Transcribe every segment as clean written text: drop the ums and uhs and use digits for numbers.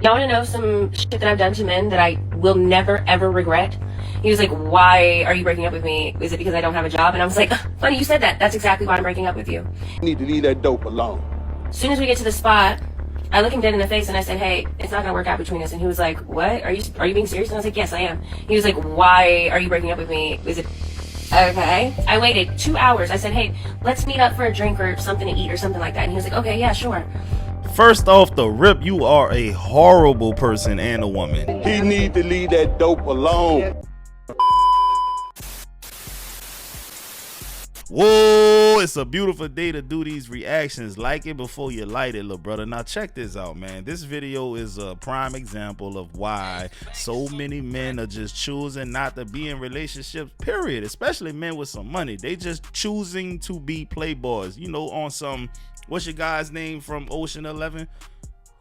Y'all want to know some shit that I've done to men that I will never, ever regret? He was like, why are you breaking up with me? Is it because I don't have a job? And I was like, funny you said that. That's exactly why I'm breaking up with you. You need to leave that dope alone. As soon as we get to the spot, I look him dead in the face and I said, hey, it's not going to work out between us. And he was like, what? Are you being serious? And I was like, yes, I am. He was like, why are you breaking up with me? Is it... Okay. I waited 2 hours. I said, hey, let's meet up for a drink or something to eat or something like that. And he was like, okay, yeah, sure. First off the rip, you are a horrible person and a woman. He need to leave that dope alone. Whoa, it's a beautiful day to do these reactions. Like it before you light it, little brother. Now check this out, man. This video is a prime example of why so many men are just choosing not to be in relationships, period. Especially men with some money. They just choosing to be playboys. You know, on some, what's your guy's name from Ocean 11?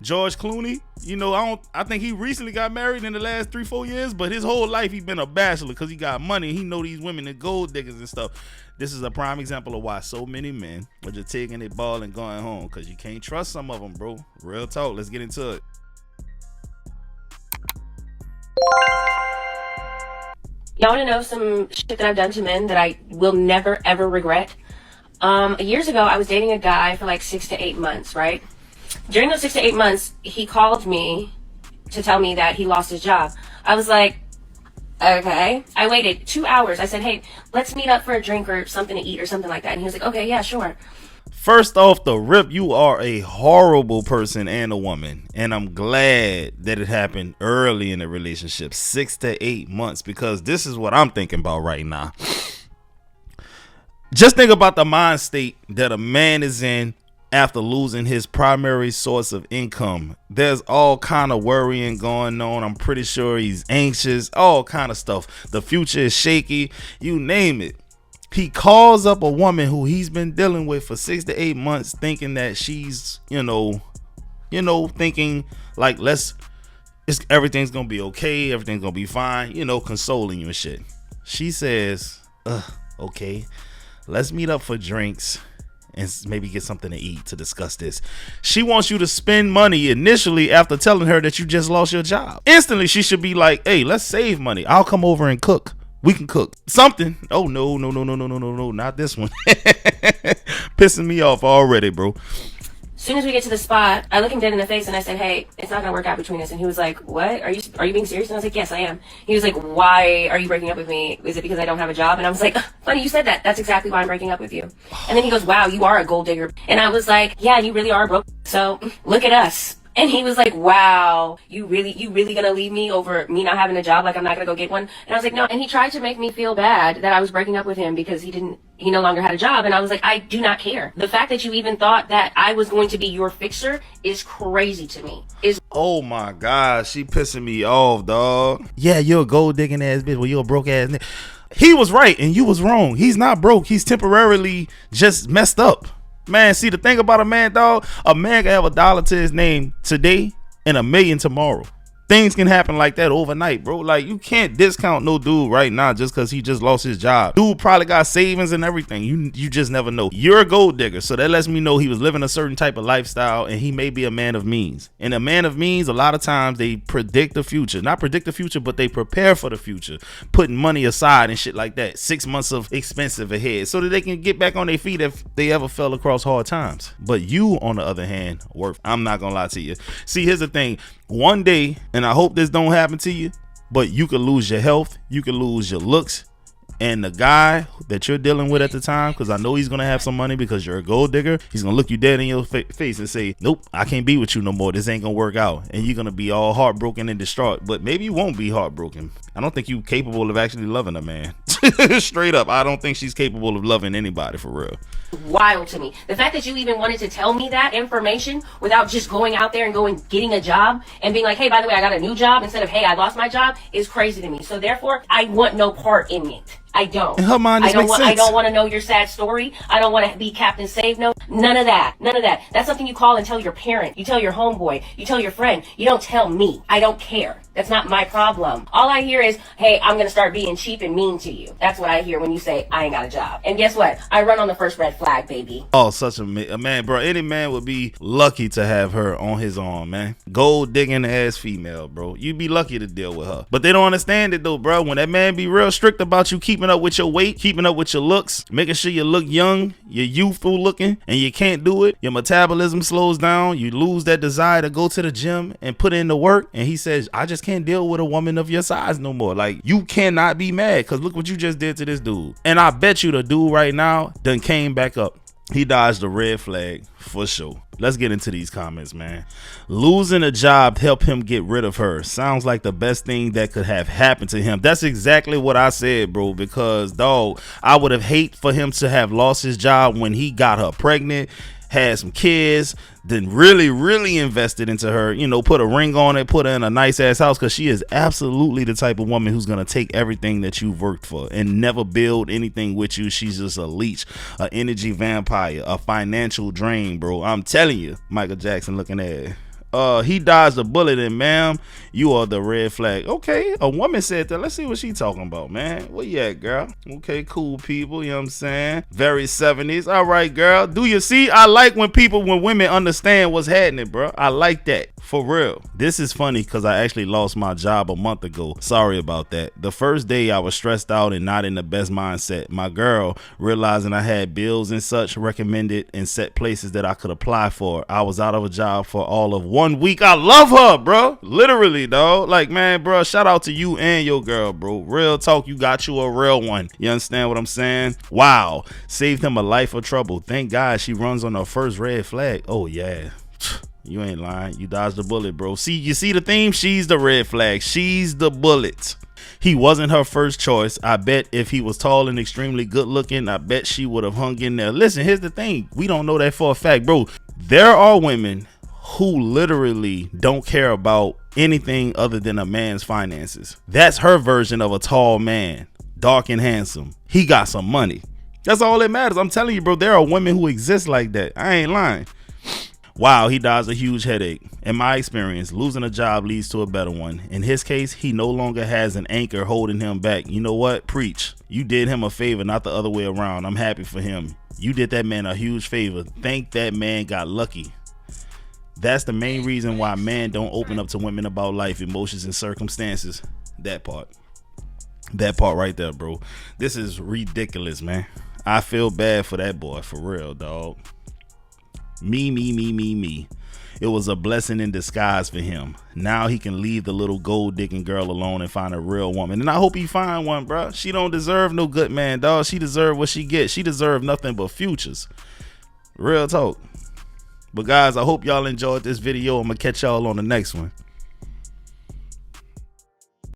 George Clooney. You know, I think he recently got married in the last 3-4 years, but his whole life he been a bachelor because he got money. He know these women and gold diggers and stuff. This is a prime example of why so many men are just taking their ball and going home, because you can't trust some of them, bro. Real talk. Let's get into it. Y'all want to know some shit that I've done to men that I will never, ever regret? Years ago, I was dating a guy for like 6 to 8 months, right? During those 6 to 8 months, he called me to tell me that he lost his job. I was like, okay. I waited 2 hours. I said, hey, let's meet up for a drink or something to eat or something like that. And he was like, okay, yeah, sure. First off the rip, you are a horrible person and a woman. And I'm glad that it happened early in the relationship, 6 to 8 months, because this is what I'm thinking about right now. Just think about the mind state that a man is in after losing his primary source of income. There's all kind of worrying going on. I'm pretty sure he's anxious, all kind of stuff. The future is shaky, you name it. He calls up a woman who he's been dealing with for 6 to 8 months, thinking that she's, thinking like, everything's gonna be okay, everything's gonna be fine, consoling you and shit. She says, okay, let's meet up for drinks and maybe get something to eat to discuss this. She wants you to spend money initially after telling her that you just lost your job. Instantly, she should be like, hey, let's save money. I'll come over and cook. We can cook something. Oh, no, not this one. Pissing me off already, bro. As soon as we get to the spot, I look him dead in the face and I said, hey, it's not gonna work out between us. And he was like, what? Are you being serious? And I was like, yes, I am. He was like, why are you breaking up with me? Is it because I don't have a job? And I was like, funny you said that. That's exactly why I'm breaking up with you. And then he goes, wow, you are a gold digger. And I was like, yeah, you really are broke. So look at us. And he was like, wow, you really gonna leave me over me not having a job? Like I'm not gonna go get one? And I was like, no. And he tried to make me feel bad that I was breaking up with him because he no longer had a job. And I was like, I do not care. The fact that you even thought that I was going to be your fixer is crazy to me. Oh my God, she pissing me off, dog. Yeah, you're a gold digging ass bitch. Well, you're a broke ass nigga. He was right and you was wrong. He's not broke. He's temporarily just messed up. Man, see, the thing about a man, dog, a man can have $1 to his name today and $1 million tomorrow. Things can happen like that overnight, bro. Like, you can't discount no dude right now just because he just lost his job. Dude probably got savings and everything. You just never know. You're a gold digger, so that lets me know he was living a certain type of lifestyle and he may be a man of means. And a man of means, a lot of times they predict the future. Not predict the future, but they prepare for the future. Putting money aside and shit like that. 6 months of expensive ahead so that they can get back on their feet if they ever fell across hard times. But you, on the other hand, I'm not gonna lie to you. See, here's the thing. One day, and I hope this don't happen to you, but you could lose your health, you could lose your looks, and the guy that you're dealing with at the time, because I know he's gonna have some money because you're a gold digger, he's gonna look you dead in your face and say, nope, I can't be with you no more, this ain't gonna work out, and you're gonna be all heartbroken and distraught. But maybe you won't be heartbroken. I don't think you're capable of actually loving a man. Straight up, I don't think she's capable of loving anybody for real. Wild to me. The fact that you even wanted to tell me that information without just going out there and getting a job and being like, hey, by the way, I got a new job instead of, hey, I lost my job is crazy to me. So therefore, I want no part in it. I don't. In her mind, this makes sense. I don't want to know your sad story. I don't want to be Captain Save No. None of that. None of that. That's something you call and tell your parent. You tell your homeboy. You tell your friend. You don't tell me. I don't care. That's not my problem. All I hear is, hey, I'm gonna start being cheap and mean to you. That's what I hear when you say, I ain't got a job. And guess what? I run on the first red flag, baby. Oh, such a man, bro. Any man would be lucky to have her on his arm, man. Gold digging ass female, bro. You'd be lucky to deal with her. But they don't understand it though, bro. When that man be real strict about you keeping up with your weight, keeping up with your looks, making sure you look young, you're youthful looking, and you can't do it, your metabolism slows down, you lose that desire to go to the gym and put in the work, and he says, I just can't deal with a woman of your size no more. Like, you cannot be mad, because look what you just did to this dude. And I bet you the dude right now done came back up. He dodged the red flag for sure. Let's get into these comments, man. Losing a job helped him get rid of her. Sounds like the best thing that could have happened to him. That's exactly what I said, bro, because dog, I would have hate for him to have lost his job when he got her pregnant, had some kids, then really invested into her, you know, put a ring on it, put her in a nice ass house, because she is absolutely the type of woman who's gonna take everything that you've worked for and never build anything with you. She's just a leech, an energy vampire, a financial drain, bro. I'm telling you, Michael Jackson looking at it. He dodged a bullet, and ma'am, you are the red flag. Okay, a woman said that. Let's see what she talking about, man. Where you at, girl? Okay, cool people, you know what I'm saying? Very 70s. All right, girl. Do you see? I like when women understand what's happening, bro. I like that. For real. This is funny because I actually lost my job a month ago. Sorry about that. The first day I was stressed out and not in the best mindset. My girl, realizing I had bills and such, recommended and set places that I could apply for. I was out of a job for all of 1 week. I love her, bro. Literally, dog. Like, man, bro, shout out to you and your girl, bro. Real talk, you got you a real one. You understand what I'm saying? Wow. Saved him a life of trouble. Thank God she runs on her first red flag. Oh, yeah. You ain't lying. You dodged the bullet, bro. See, you see the theme? She's the red flag. She's the bullet. He wasn't her first choice. I bet if he was tall and extremely good looking, I bet she would have hung in there. Listen, here's the thing. We don't know that for a fact, bro. There are women who literally don't care about anything other than a man's finances. That's her version of a tall man, dark and handsome. He got some money. That's all that matters. I'm telling you, bro, there are women who exist like that. I ain't lying. Wow, he dodged a huge headache. In my experience, losing a job leads to a better one. In his case, he no longer has an anchor holding him back. You know what? Preach. You did him a favor, not the other way around. I'm happy for him. You did that man a huge favor. Think that man got lucky. That's the main reason why men don't open up to women about life, emotions, and circumstances. That part right there, bro. This is ridiculous, man. I feel bad for that boy, for real, dog. Me. It was a blessing in disguise for him. Now he can leave the little gold digging girl alone and find a real woman. And I hope he find one, bro. She don't deserve no good man, dog. She deserve what she gets. She deserve nothing but futures. Real talk. But guys, I hope y'all enjoyed this video. I'm gonna catch y'all on the next one.